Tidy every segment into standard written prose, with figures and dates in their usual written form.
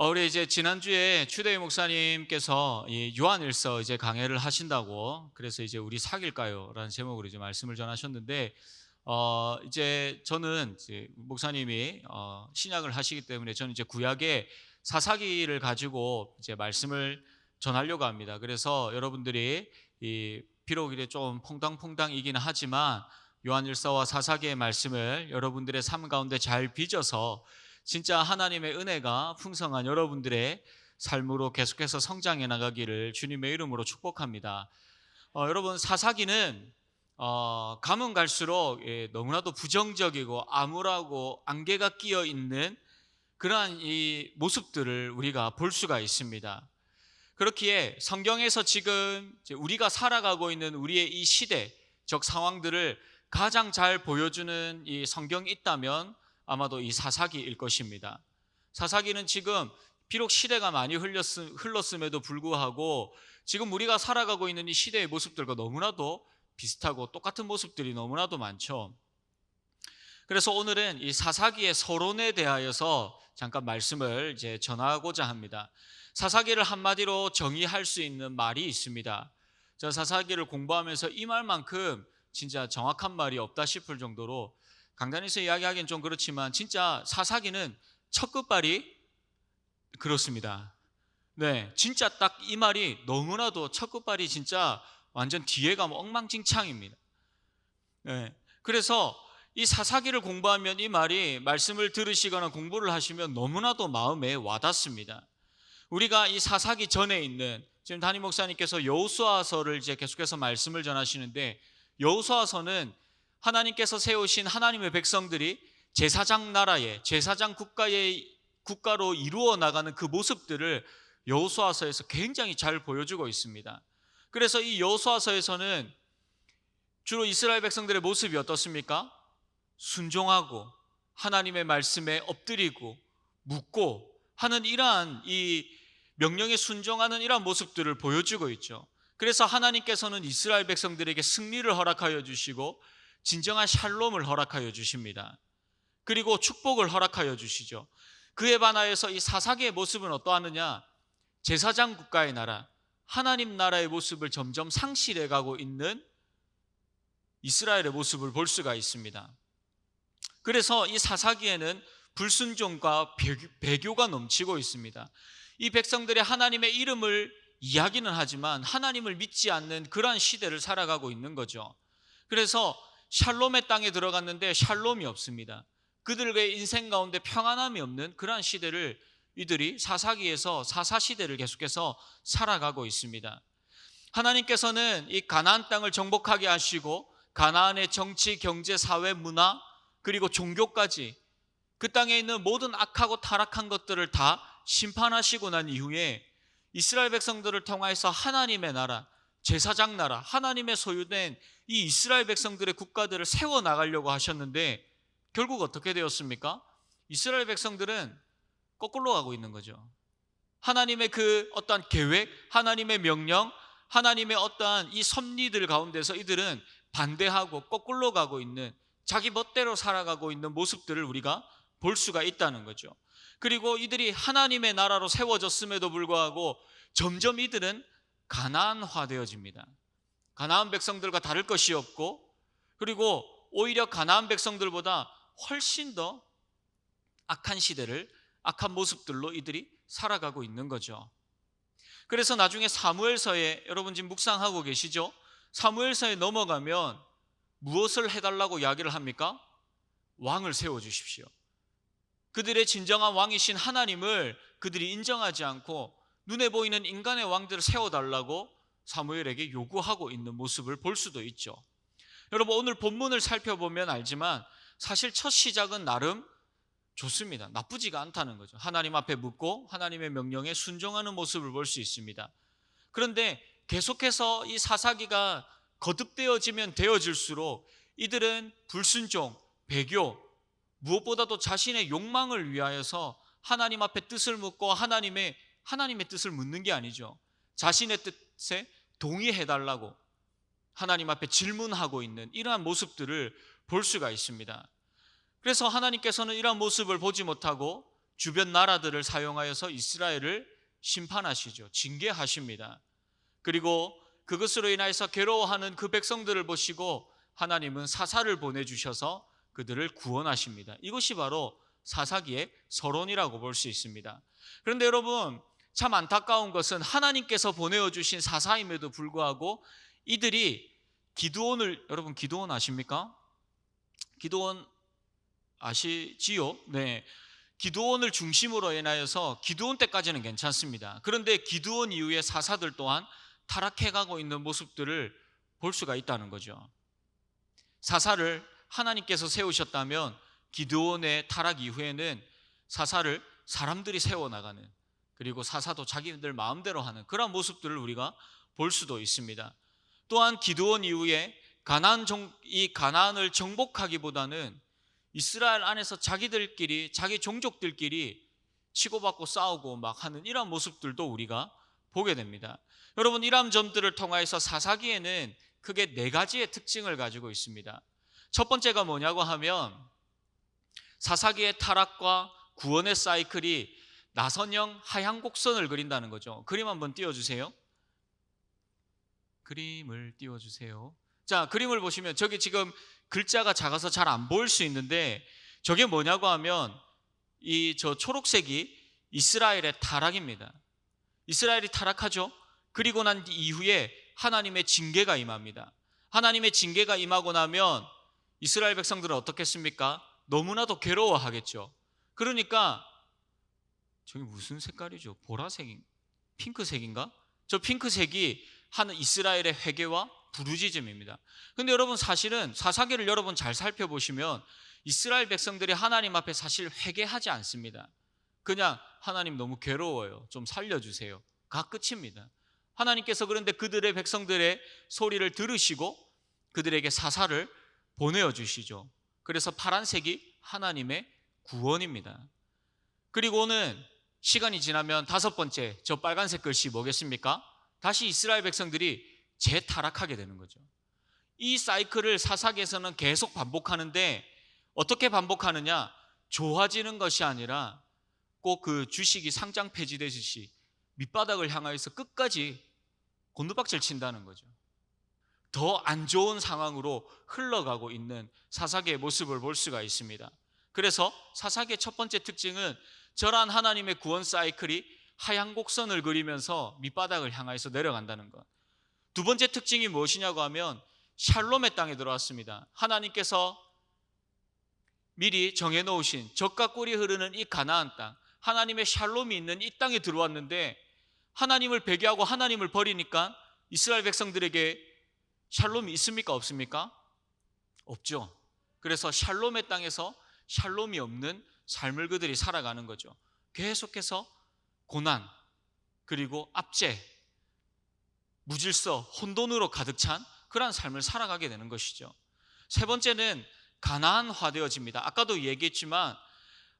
우리 이제 지난주에 추대희 목사님께서 이 요한일서 이제 강해를 하신다고, 그래서 이제 우리 사귈까요? 라는 제목으로 이제 말씀을 전하셨는데, 이제 저는 이제 목사님이 신약을 하시기 때문에 저는 이제 구약의 사사기를 가지고 이제 말씀을 전하려고 합니다. 그래서 여러분들이 비록 이래 좀 퐁당퐁당이긴 하지만 요한일서와 사사기의 말씀을 여러분들의 삶 가운데 잘 빚어서 진짜 하나님의 은혜가 풍성한 여러분들의 삶으로 계속해서 성장해 나가기를 주님의 이름으로 축복합니다. 여러분, 사사기는 가면 갈수록 너무나도 부정적이고 암울하고 안개가 끼어 있는 그러한 이 모습들을 우리가 볼 수가 있습니다. 그렇기에 성경에서 지금 우리가 살아가고 있는 우리의 이 시대적 상황들을 가장 잘 보여주는 이 성경이 있다면 아마도 이 사사기일 것입니다. 사사기는 지금 비록 시대가 많이 흘렀음에도 불구하고 지금 우리가 살아가고 있는 이 시대의 모습들과 너무나도 비슷하고 똑같은 모습들이 너무나도 많죠. 그래서 오늘은 이 사사기의 서론에 대하여서 잠깐 말씀을 이제 전하고자 합니다. 사사기를 한마디로 정의할 수 있는 말이 있습니다. 저 사사기를 공부하면서 이 말만큼 진짜 정확한 말이 없다 싶을 정도로, 강단에서 이야기하기는 좀 그렇지만 진짜 사사기는 첫 끝발이 그렇습니다. 네, 진짜 딱 이 말이 너무나도 첫 끝발이 진짜 완전 뒤에가 엉망진창입니다. 네, 그래서 이 사사기를 공부하면 이 말이, 말씀을 들으시거나 공부를 하시면 너무나도 마음에 와닿습니다. 우리가 이 사사기 전에 있는, 지금 담임 목사님께서 여호수아서를 이제 계속해서 말씀을 전하시는데, 여호수아서는 하나님께서 세우신 하나님의 백성들이 제사장 나라의, 제사장 국가로 이루어 나가는 그 모습들을 여호수아서에서 굉장히 잘 보여주고 있습니다. 그래서 이 여호수아서에서는 주로 이스라엘 백성들의 모습이 어떻습니까? 순종하고 하나님의 말씀에 엎드리고 묻고 하는 이러한 이 명령에 순종하는 이러한 모습들을 보여주고 있죠. 그래서 하나님께서는 이스라엘 백성들에게 승리를 허락하여 주시고 진정한 샬롬을 허락하여 주십니다. 그리고 축복을 허락하여 주시죠. 그에 반하여서 이 사사기의 모습은 어떠하느냐? 제사장 국가의 나라, 하나님 나라의 모습을 점점 상실해 가고 있는 이스라엘의 모습을 볼 수가 있습니다. 그래서 이 사사기에는 불순종과 배교가 넘치고 있습니다. 이 백성들이 하나님의 이름을 이야기는 하지만 하나님을 믿지 않는 그러한 시대를 살아가고 있는 거죠. 그래서 샬롬의 땅에 들어갔는데 샬롬이 없습니다. 그들의 인생 가운데 평안함이 없는 그러한 시대를 이들이 사사기에서 사사시대를 계속해서 살아가고 있습니다. 하나님께서는 이 가나안 땅을 정복하게 하시고 가나안의 정치, 경제, 사회, 문화 그리고 종교까지 그 땅에 있는 모든 악하고 타락한 것들을 다 심판하시고 난 이후에 이스라엘 백성들을 통하여서 하나님의 나라, 제사장 나라, 하나님의 소유된 이 이스라엘 백성들의 국가들을 세워나가려고 하셨는데 결국 어떻게 되었습니까? 이스라엘 백성들은 거꾸로 가고 있는 거죠. 하나님의 그 어떠한 계획, 하나님의 명령, 하나님의 어떠한 이 섭리들 가운데서 이들은 반대하고 거꾸로 가고 있는, 자기 멋대로 살아가고 있는 모습들을 우리가 볼 수가 있다는 거죠. 그리고 이들이 하나님의 나라로 세워졌음에도 불구하고 점점 이들은 가나안화 되어집니다. 가나안 백성들과 다를 것이 없고, 그리고 오히려 가나안 백성들보다 훨씬 더 악한 시대를, 악한 모습들로 이들이 살아가고 있는 거죠. 그래서 나중에 사무엘서에, 여러분 지금 묵상하고 계시죠? 사무엘서에 넘어가면 무엇을 해달라고 이야기를 합니까? 왕을 세워주십시오. 그들의 진정한 왕이신 하나님을 그들이 인정하지 않고 눈에 보이는 인간의 왕들을 세워달라고 사무엘에게 요구하고 있는 모습을 볼 수도 있죠. 여러분, 오늘 본문을 살펴보면 알지만 사실 첫 시작은 나름 좋습니다. 나쁘지가 않다는 거죠. 하나님 앞에 묻고 하나님의 명령에 순종하는 모습을 볼 수 있습니다. 그런데 계속해서 이 사사기가 거듭되어지면 되어질수록 이들은 불순종, 배교, 무엇보다도 자신의 욕망을 위하여서 하나님 앞에 뜻을 묻고 하나님의 뜻을 묻는 게 아니죠. 자신의 뜻에 동의해달라고 하나님 앞에 질문하고 있는 이러한 모습들을 볼 수가 있습니다. 그래서 하나님께서는 이러한 모습을 보지 못하고 주변 나라들을 사용하여서 이스라엘을 심판하시죠. 징계하십니다. 그리고 그것으로 인하여서 괴로워하는 그 백성들을 보시고 하나님은 사사를 보내주셔서 그들을 구원하십니다. 이것이 바로 사사기의 서론이라고 볼 수 있습니다. 그런데 여러분, 참 안타까운 것은 하나님께서 보내어주신 사사임에도 불구하고 이들이 기드온을, 여러분 기드온 아십니까? 기드온 아시지요? 네. 기드온을 중심으로 인하여서 기드온 때까지는 괜찮습니다. 그런데 기드온 이후의 사사들 또한 타락해가고 있는 모습들을 볼 수가 있다는 거죠. 사사를 하나님께서 세우셨다면 기드온의 타락 이후에는 사사를 사람들이 세워나가는, 그리고 사사도 자기들 마음대로 하는 그런 모습들을 우리가 볼 수도 있습니다. 또한 기드온 이후에 이 가나안을 정복하기보다는 이스라엘 안에서 자기들끼리, 자기 종족들끼리 치고받고 싸우고 막 하는 이런 모습들도 우리가 보게 됩니다. 여러분, 이러한 점들을 통해서 사사기에는 크게 4가지의 특징을 가지고 있습니다. 첫 번째가 뭐냐고 하면 사사기의 타락과 구원의 사이클이 나선형 하향 곡선을 그린다는 거죠. 그림 한번 띄워주세요. 그림을 띄워주세요. 자, 그림을 보시면 저기 지금 글자가 작아서 잘 안 보일 수 있는데 저게 뭐냐고 하면 저 초록색이 이스라엘의 타락입니다. 이스라엘이 타락하죠. 그리고 난 이후에 하나님의 징계가 임합니다. 하나님의 징계가 임하고 나면 이스라엘 백성들은 어떻겠습니까? 너무나도 괴로워하겠죠. 그러니까 저게 무슨 색깔이죠? 보라색, 핑크색인가? 저 핑크색이 하는 이스라엘의 회개와 부르짖음입니다. 근데 여러분, 사실은 사사기를 여러분 잘 살펴보시면 이스라엘 백성들이 하나님 앞에 사실 회개하지 않습니다. 그냥 하나님 너무 괴로워요, 좀 살려주세요 가 끝입니다. 하나님께서 그런데 그들의 백성들의 소리를 들으시고 그들에게 사사를 보내어 주시죠. 그래서 파란색이 하나님의 구원입니다. 그리고는 시간이 지나면 5번째, 저 빨간색 글씨 뭐겠습니까? 다시 이스라엘 백성들이 재타락하게 되는 거죠. 이 사이클을 사사기에서는 계속 반복하는데 어떻게 반복하느냐? 좋아지는 것이 아니라 꼭 그 주식이 상장 폐지되듯이 밑바닥을 향하여서 끝까지 곤두박질 친다는 거죠. 더 안 좋은 상황으로 흘러가고 있는 사사기의 모습을 볼 수가 있습니다. 그래서 사사기의 첫 번째 특징은 저러한 하나님의 구원 사이클이 하향 곡선을 그리면서 밑바닥을 향해서 내려간다는 것. 두 번째 특징이 무엇이냐고 하면 샬롬의 땅에 들어왔습니다. 하나님께서 미리 정해놓으신 젖과 꿀이 흐르는 이 가나안 땅, 하나님의 샬롬이 있는 이 땅에 들어왔는데 하나님을 배교하고 하나님을 버리니까 이스라엘 백성들에게 샬롬이 있습니까? 없습니까? 없죠. 그래서 샬롬의 땅에서 샬롬이 없는 삶을 그들이 살아가는 거죠. 계속해서 고난, 그리고 압제, 무질서, 혼돈으로 가득 찬 그러한 삶을 살아가게 되는 것이죠. 세 번째는 가나안화되어집니다. 아까도 얘기했지만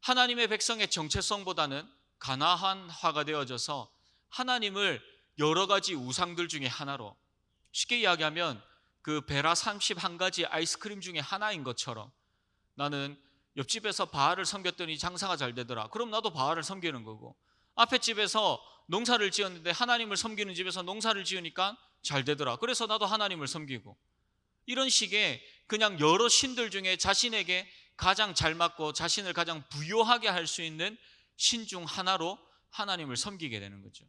하나님의 백성의 정체성보다는 가나안화가 되어져서 하나님을 여러 가지 우상들 중에 하나로, 쉽게 이야기하면 그 베라 31가지 아이스크림 중에 하나인 것처럼, 나는 옆집에서 바알을 섬겼더니 장사가 잘 되더라, 그럼 나도 바알을 섬기는 거고, 앞에 집에서 농사를 지었는데 하나님을 섬기는 집에서 농사를 지으니까 잘 되더라, 그래서 나도 하나님을 섬기고, 이런 식의 그냥 여러 신들 중에 자신에게 가장 잘 맞고 자신을 가장 부요하게 할 수 있는 신 중 하나로 하나님을 섬기게 되는 거죠.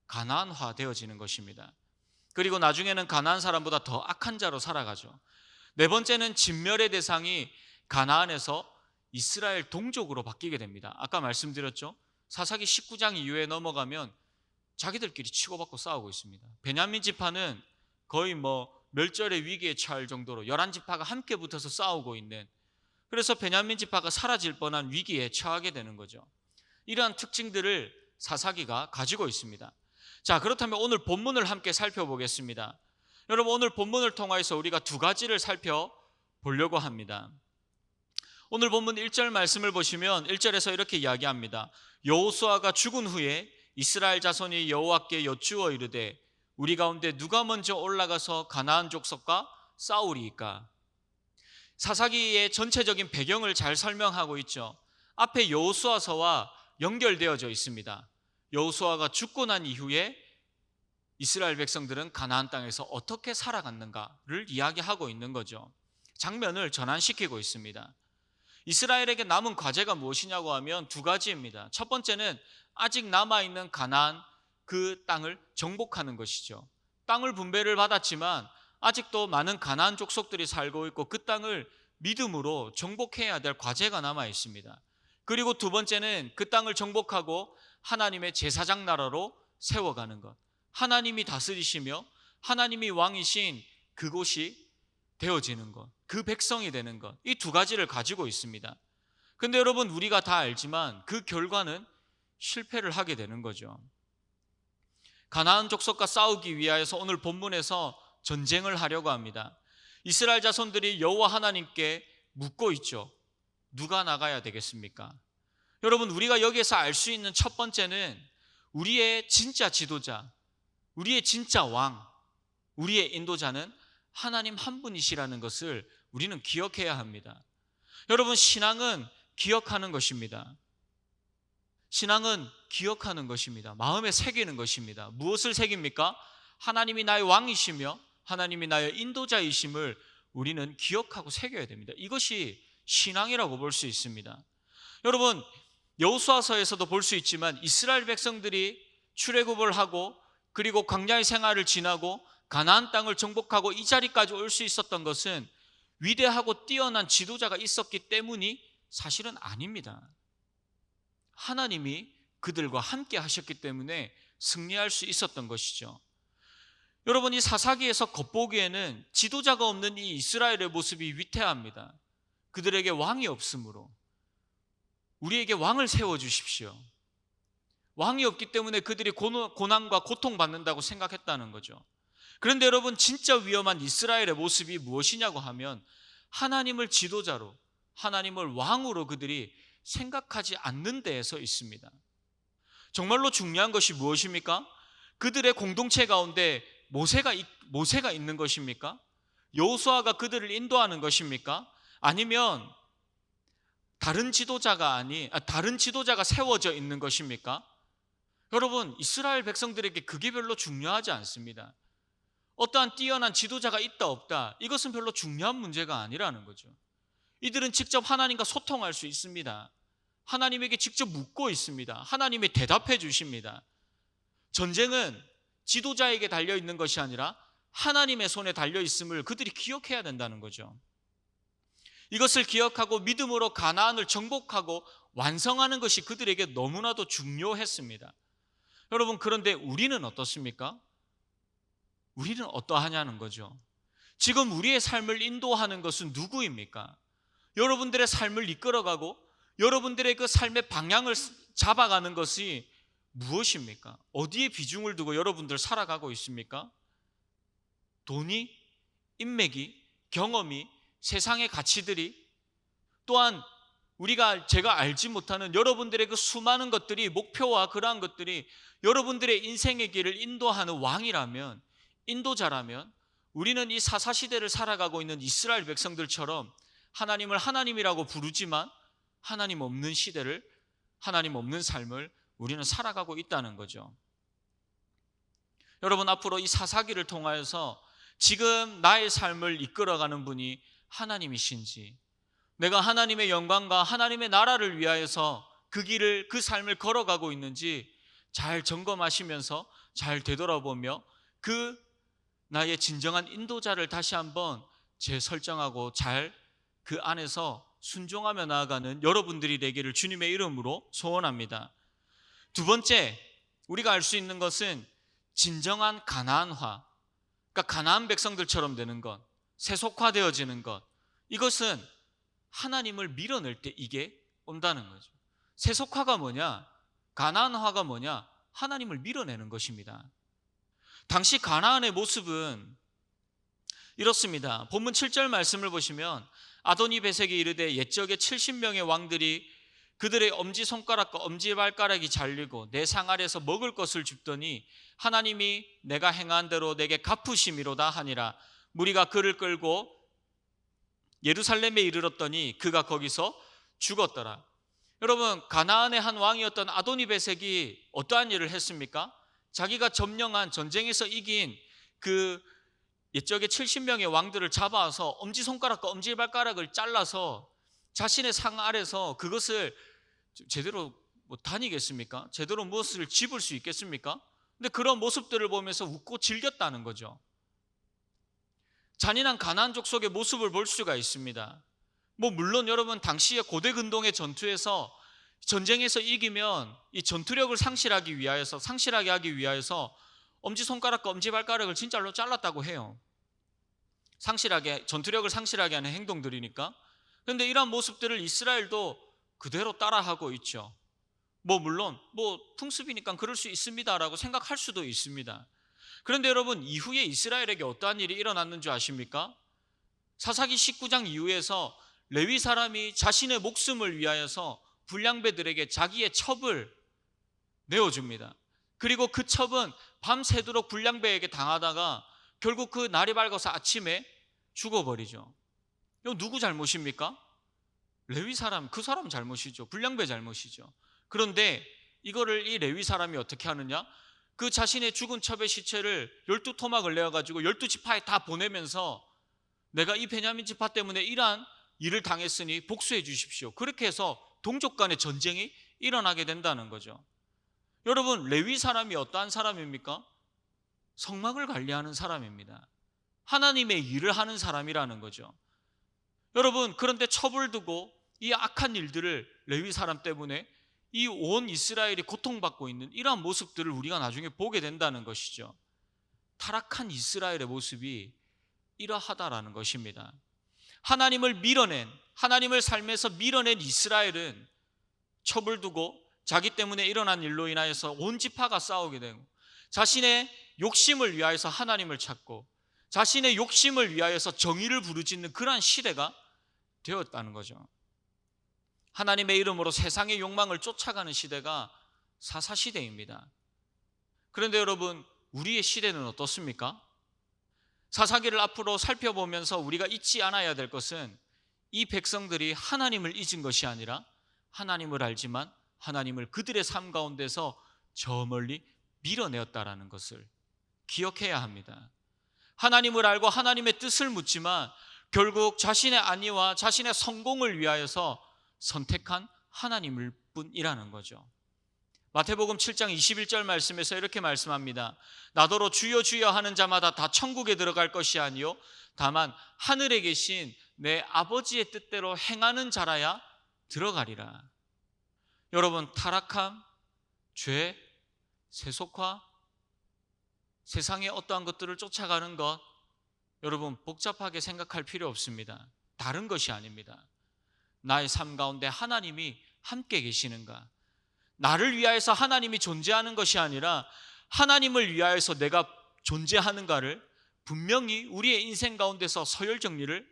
가나안화 되어지는 것입니다. 그리고 나중에는 가나안 사람보다 더 악한 자로 살아가죠. 네 번째는 진멸의 대상이 가나안에서 이스라엘 동족으로 바뀌게 됩니다. 아까 말씀드렸죠. 사사기 19장 이후에 넘어가면 자기들끼리 치고받고 싸우고 있습니다. 베냐민 지파는 거의 멸절의 위기에 처할 정도로 11지파가 함께 붙어서 싸우고 있는, 그래서 베냐민 지파가 사라질 뻔한 위기에 처하게 되는 거죠. 이러한 특징들을 사사기가 가지고 있습니다. 자, 그렇다면 오늘 본문을 함께 살펴보겠습니다. 여러분, 오늘 본문을 통해서 우리가 2가지를 살펴보려고 합니다. 오늘 본문 1절 말씀을 보시면 1절에서 이렇게 이야기합니다. 여호수아가 죽은 후에 이스라엘 자손이 여호와께 여쭈어 이르되 우리 가운데 누가 먼저 올라가서 가나안 족속과 싸우리이까? 사사기의 전체적인 배경을 잘 설명하고 있죠. 앞에 여호수아서와 연결되어져 있습니다. 여호수아가 죽고 난 이후에 이스라엘 백성들은 가나안 땅에서 어떻게 살아갔는가를 이야기하고 있는 거죠. 장면을 전환시키고 있습니다. 이스라엘에게 남은 과제가 무엇이냐고 하면 두 가지입니다. 첫 번째는 아직 남아있는 가나안 그 땅을 정복하는 것이죠. 땅을 분배를 받았지만 아직도 많은 가나안 족속들이 살고 있고 그 땅을 믿음으로 정복해야 될 과제가 남아 있습니다. 그리고 두 번째는 그 땅을 정복하고 하나님의 제사장 나라로 세워가는 것, 하나님이 다스리시며 하나님이 왕이신 그곳이 되어지는 것, 그 백성이 되는 것, 이 두 가지를 가지고 있습니다. 근데 여러분, 우리가 다 알지만 그 결과는 실패를 하게 되는 거죠. 가나안 족속과 싸우기 위하여서 오늘 본문에서 전쟁을 하려고 합니다. 이스라엘 자손들이 여호와 하나님께 묻고 있죠. 누가 나가야 되겠습니까? 여러분, 우리가 여기에서 알 수 있는 첫 번째는 우리의 진짜 지도자, 우리의 진짜 왕, 우리의 인도자는 하나님 한 분이시라는 것을 우리는 기억해야 합니다. 여러분, 신앙은 기억하는 것입니다. 신앙은 기억하는 것입니다. 마음에 새기는 것입니다. 무엇을 새깁니까? 하나님이 나의 왕이시며 하나님이 나의 인도자이심을 우리는 기억하고 새겨야 됩니다. 이것이 신앙이라고 볼 수 있습니다. 여러분, 여호수아서에서도 볼 수 있지만 이스라엘 백성들이 출애굽을 하고 그리고 광야의 생활을 지나고 가나안 땅을 정복하고 이 자리까지 올 수 있었던 것은 위대하고 뛰어난 지도자가 있었기 때문이 사실은 아닙니다. 하나님이 그들과 함께 하셨기 때문에 승리할 수 있었던 것이죠. 여러분, 이 사사기에서 겉보기에는 지도자가 없는 이 이스라엘의 모습이 위태합니다. 그들에게 왕이 없으므로 우리에게 왕을 세워주십시오. 왕이 없기 때문에 그들이 고난과 고통받는다고 생각했다는 거죠. 그런데 여러분, 진짜 위험한 이스라엘의 모습이 무엇이냐고 하면 하나님을 지도자로, 하나님을 왕으로 그들이 생각하지 않는 데에서 있습니다. 정말로 중요한 것이 무엇입니까? 그들의 공동체 가운데 모세가 있는 것입니까? 여호수아가 그들을 인도하는 것입니까? 아니면 다른 지도자가 세워져 있는 것입니까? 여러분, 이스라엘 백성들에게 그게 별로 중요하지 않습니다. 어떠한 뛰어난 지도자가 있다 없다, 이것은 별로 중요한 문제가 아니라는 거죠. 이들은 직접 하나님과 소통할 수 있습니다. 하나님에게 직접 묻고 있습니다. 하나님이 대답해 주십니다. 전쟁은 지도자에게 달려있는 것이 아니라 하나님의 손에 달려있음을 그들이 기억해야 된다는 거죠. 이것을 기억하고 믿음으로 가나안을 정복하고 완성하는 것이 그들에게 너무나도 중요했습니다. 여러분, 그런데 우리는 어떻습니까? 우리는 어떠하냐는 거죠. 지금 우리의 삶을 인도하는 것은 누구입니까? 여러분들의 삶을 이끌어가고 여러분들의 그 삶의 방향을 잡아가는 것이 무엇입니까? 어디에 비중을 두고 여러분들 살아가고 있습니까? 돈이, 인맥이, 경험이, 세상의 가치들이, 또한 제가 알지 못하는 여러분들의 그 수많은 것들이, 목표와 그러한 것들이 여러분들의 인생의 길을 인도하는 왕이라면, 인도자라면 우리는 이 사사시대를 살아가고 있는 이스라엘 백성들처럼 하나님을 하나님이라고 부르지만 하나님 없는 시대를, 하나님 없는 삶을 우리는 살아가고 있다는 거죠. 여러분, 앞으로 이 사사기를 통하여서 지금 나의 삶을 이끌어가는 분이 하나님이신지, 내가 하나님의 영광과 하나님의 나라를 위하여서 그 길을, 그 삶을 걸어가고 있는지 잘 점검하시면서 잘 되돌아보며 그 나의 진정한 인도자를 다시 한번 재설정하고 잘 그 안에서 순종하며 나아가는 여러분들이 되기를 주님의 이름으로 소원합니다. 두 번째, 우리가 알 수 있는 것은 진정한 가나안화, 그러니까 가나안 백성들처럼 되는 것, 세속화되어지는 것, 이것은 하나님을 밀어낼 때 이게 온다는 거죠. 세속화가 뭐냐? 가나안화가 뭐냐? 하나님을 밀어내는 것입니다. 당시 가나안의 모습은 이렇습니다. 본문 7절 말씀을 보시면 아도니 베색이 이르되 옛적에 70명의 왕들이 그들의 엄지손가락과 엄지발가락이 잘리고 내 상 아래서 먹을 것을 줍더니 하나님이 내가 행한 대로 내게 갚으심이로다 하니라. 무리가 그를 끌고 예루살렘에 이르렀더니 그가 거기서 죽었더라. 여러분, 가나안의 한 왕이었던 아도니베섹이 어떠한 일을 했습니까? 자기가 점령한 전쟁에서 이긴 그 옛적에 70명의 왕들을 잡아서 엄지손가락과 엄지발가락을 잘라서 자신의 상 아래서 그것을 제대로 다니겠습니까? 제대로 무엇을 집을 수 있겠습니까? 근데 그런 모습들을 보면서 웃고 즐겼다는 거죠. 잔인한 가나안족 속의 모습을 볼 수가 있습니다. 물론 여러분, 당시의 고대 근동의 전투에서 전쟁에서 이기면 이 전투력을 상실하게 하기 위하여서 엄지손가락과 엄지발가락을 진짜로 잘랐다고 해요. 전투력을 상실하게 하는 행동들이니까. 그런데 이러한 모습들을 이스라엘도 그대로 따라하고 있죠. 물론 풍습이니까 그럴 수 있습니다라고 생각할 수도 있습니다. 그런데 여러분, 이후에 이스라엘에게 어떠한 일이 일어났는 줄 아십니까? 사사기 19장 이후에서 레위 사람이 자신의 목숨을 위하여서 불량배들에게 자기의 첩을 내어줍니다. 그리고 그 첩은 밤새도록 불량배에게 당하다가 결국 그 날이 밝아서 아침에 죽어버리죠. 이거 누구 잘못입니까? 레위 사람, 그 사람 잘못이죠. 불량배 잘못이죠. 그런데 이거를 이 레위 사람이 어떻게 하느냐? 그 자신의 죽은 첩의 시체를 12토막을 내어가지고 12지파에 다 보내면서 내가 이 베냐민 지파 때문에 이러한 일을 당했으니 복수해 주십시오. 그렇게 해서 동족 간의 전쟁이 일어나게 된다는 거죠. 여러분, 레위 사람이 어떠한 사람입니까? 성막을 관리하는 사람입니다. 하나님의 일을 하는 사람이라는 거죠. 여러분, 그런데 첩을 두고 이 악한 일들을 레위 사람 때문에 이 온 이스라엘이 고통받고 있는 이러한 모습들을 우리가 나중에 보게 된다는 것이죠. 타락한 이스라엘의 모습이 이러하다라는 것입니다. 하나님을 삶에서 밀어낸 이스라엘은 첩을 두고 자기 때문에 일어난 일로 인하여서 온 지파가 싸우게 되고, 자신의 욕심을 위하여서 하나님을 찾고 자신의 욕심을 위하여서 정의를 부르짖는 그러한 시대가 되었다는 거죠. 하나님의 이름으로 세상의 욕망을 쫓아가는 시대가 사사시대입니다. 그런데 여러분, 우리의 시대는 어떻습니까? 사사기를 앞으로 살펴보면서 우리가 잊지 않아야 될 것은 이 백성들이 하나님을 잊은 것이 아니라 하나님을 알지만 하나님을 그들의 삶 가운데서 저 멀리 밀어내었다라는 것을 기억해야 합니다. 하나님을 알고 하나님의 뜻을 묻지만 결국 자신의 안위와 자신의 성공을 위하여서 선택한 하나님일 뿐이라는 거죠. 마태복음 7장 21절 말씀에서 이렇게 말씀합니다. 나더러 주여 주여 하는 자마다 다 천국에 들어갈 것이 아니요 다만 하늘에 계신 내 아버지의 뜻대로 행하는 자라야 들어가리라. 여러분, 타락함, 죄, 세속화, 세상의 어떠한 것들을 쫓아가는 것, 여러분 복잡하게 생각할 필요 없습니다. 다른 것이 아닙니다. 나의 삶 가운데 하나님이 함께 계시는가? 나를 위하여서 하나님이 존재하는 것이 아니라 하나님을 위하여서 내가 존재하는가를 분명히 우리의 인생 가운데서 서열 정리를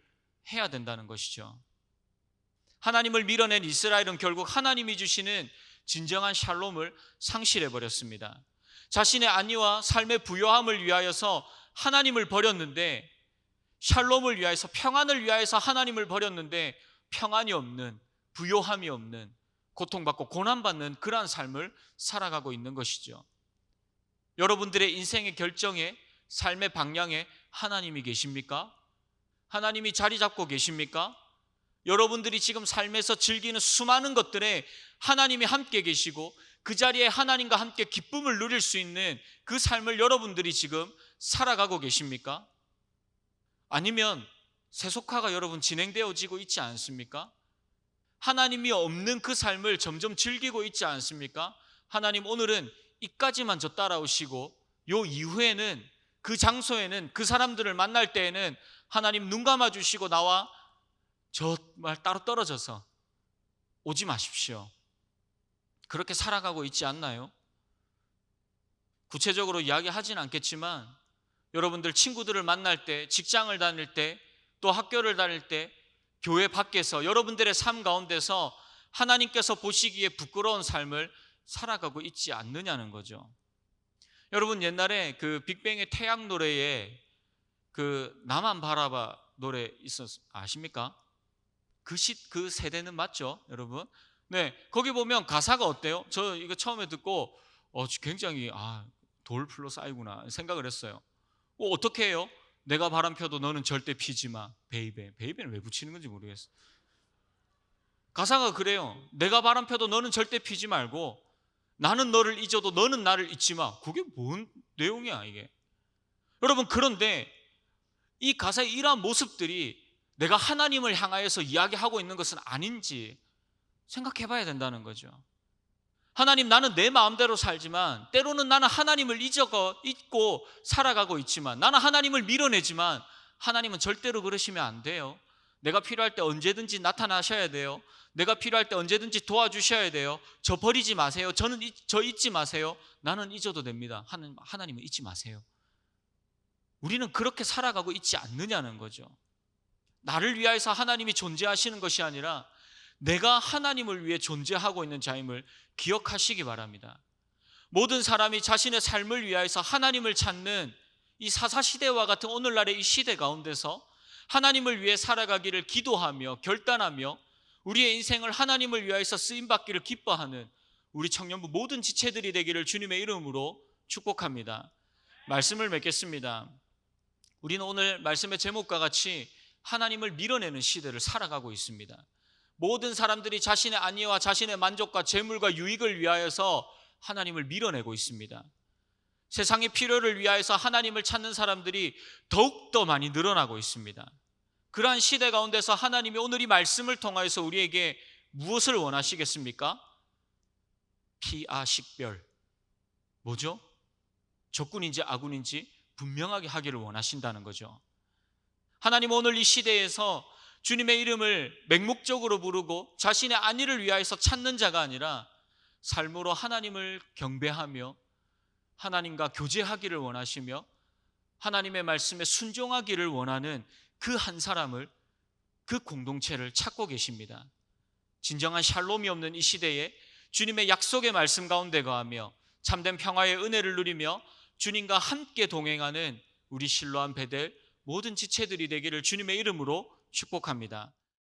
해야 된다는 것이죠. 하나님을 밀어낸 이스라엘은 결국 하나님이 주시는 진정한 샬롬을 상실해버렸습니다. 자신의 안위와 삶의 부요함을 위하여서 하나님을 버렸는데, 샬롬을 위하여서, 평안을 위하여서 하나님을 버렸는데 평안이 없는, 부요함이 없는, 고통받고 고난받는 그러한 삶을 살아가고 있는 것이죠. 여러분들의 인생의 결정에, 삶의 방향에 하나님이 계십니까? 하나님이 자리 잡고 계십니까? 여러분들이 지금 삶에서 즐기는 수많은 것들에 하나님이 함께 계시고 그 자리에 하나님과 함께 기쁨을 누릴 수 있는 그 삶을 여러분들이 지금 살아가고 계십니까? 아니면 세속화가 여러분 진행되어지고 있지 않습니까? 하나님이 없는 그 삶을 점점 즐기고 있지 않습니까? 하나님, 오늘은 이까지만 저 따라오시고 요 이후에는, 그 장소에는, 그 사람들을 만날 때에는 하나님 눈 감아주시고 나와 정말 따로 떨어져서 오지 마십시오. 그렇게 살아가고 있지 않나요? 구체적으로 이야기하진 않겠지만 여러분들 친구들을 만날 때, 직장을 다닐 때, 또 학교를 다닐 때, 교회 밖에서 여러분들의 삶 가운데서 하나님께서 보시기에 부끄러운 삶을 살아가고 있지 않느냐는 거죠. 여러분, 옛날에 그 빅뱅의 태양 노래에 그 나만 바라봐 노래 아십니까? 그 세대는 맞죠, 여러분? 네, 거기 보면 가사가 어때요? 저 이거 처음에 듣고 굉장히 돌 풀로 쌓이구나 생각을 했어요. 어떻게 해요? 내가 바람 펴도 너는 절대 피지 마. 베이베. 베이베는 왜 붙이는 건지 모르겠어. 가사가 그래요. 내가 바람 펴도 너는 절대 피지 말고 나는 너를 잊어도 너는 나를 잊지 마. 그게 뭔 내용이야 이게. 여러분, 그런데 이 가사의 이러한 모습들이 내가 하나님을 향하여서 이야기하고 있는 것은 아닌지 생각해 봐야 된다는 거죠. 하나님, 나는 내 마음대로 살지만 때로는 나는 하나님을 잊고 살아가고 있지만, 나는 하나님을 밀어내지만 하나님은 절대로 그러시면 안 돼요. 내가 필요할 때 언제든지 나타나셔야 돼요. 내가 필요할 때 언제든지 도와주셔야 돼요. 저 버리지 마세요. 저 잊지 마세요. 나는 잊어도 됩니다. 하나님은 잊지 마세요. 우리는 그렇게 살아가고 있지 않느냐는 거죠. 나를 위하여서 하나님이 존재하시는 것이 아니라 내가 하나님을 위해 존재하고 있는 자임을 기억하시기 바랍니다. 모든 사람이 자신의 삶을 위하여서 하나님을 찾는 이 사사시대와 같은 오늘날의 이 시대 가운데서 하나님을 위해 살아가기를 기도하며 결단하며 우리의 인생을 하나님을 위하여서 쓰임받기를 기뻐하는 우리 청년부 모든 지체들이 되기를 주님의 이름으로 축복합니다. 말씀을 맺겠습니다. 우리는 오늘 말씀의 제목과 같이 하나님을 밀어내는 시대를 살아가고 있습니다. 모든 사람들이 자신의 안위와 자신의 만족과 재물과 유익을 위하여서 하나님을 밀어내고 있습니다. 세상의 필요를 위하여서 하나님을 찾는 사람들이 더욱더 많이 늘어나고 있습니다. 그러한 시대 가운데서 하나님이 오늘 이 말씀을 통하여서 우리에게 무엇을 원하시겠습니까? 피아 식별. 뭐죠? 적군인지 아군인지 분명하게 하기를 원하신다는 거죠. 하나님, 오늘 이 시대에서 주님의 이름을 맹목적으로 부르고 자신의 안위를 위하여서 찾는 자가 아니라 삶으로 하나님을 경배하며 하나님과 교제하기를 원하시며 하나님의 말씀에 순종하기를 원하는 그 한 사람을, 그 공동체를 찾고 계십니다. 진정한 샬롬이 없는 이 시대에 주님의 약속의 말씀 가운데 거하며 참된 평화의 은혜를 누리며 주님과 함께 동행하는 우리 실로암 베델 모든 지체들이 되기를 주님의 이름으로 축복합니다.